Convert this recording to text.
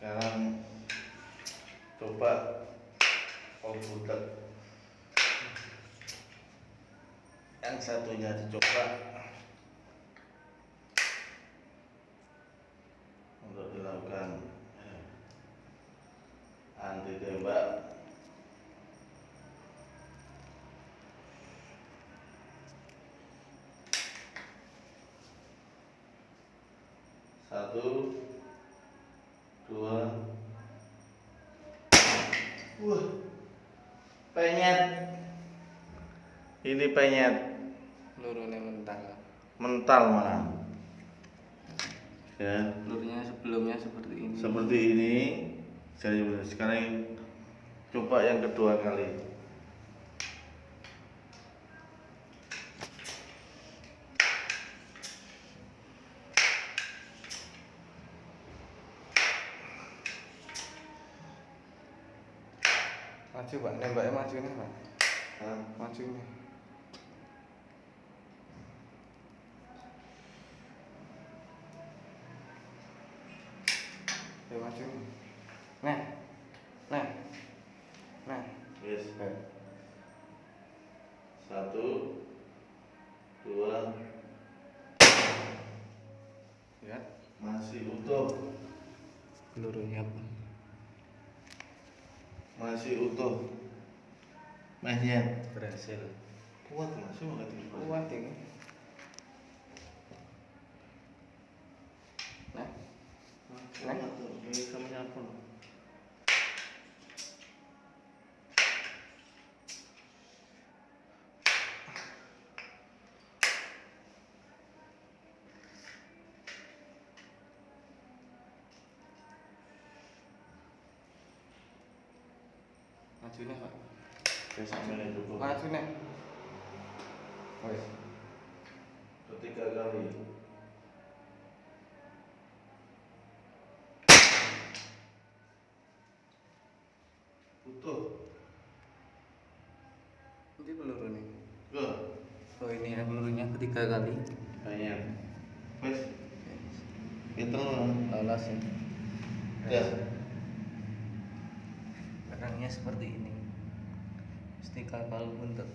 Sekarang coba komputer yang satunya dicoba untuk dilakukan anti tembak. Satu, dua, penyet. Ini penyet. Pelurunya Mental malah. Ya. Pelurunya sebelumnya seperti ini. Seperti ini. Jadi sekarang coba yang kedua kali. Maju Pak, nembaknya maju nih Pak. Maju nih. Ya maju nih. Nah. Yes. Satu, dua. Ya. Masih utuh. Pelurunya Pak. Masih utuh. Penyet. Berhasil. Kuat masih mau Kuat ini. Nah. Bisa menyatu. Maju nih Pak. Sampai cukup. Maju nih. Wes. Ketiga kali. Utuh. Ini peluru nih. Ke. Oh ini ya pelurunya ketiga kali. Banyak. Wes. Itu Lolos ya. Ya. Barangnya seperti ini. Stika palu buntut.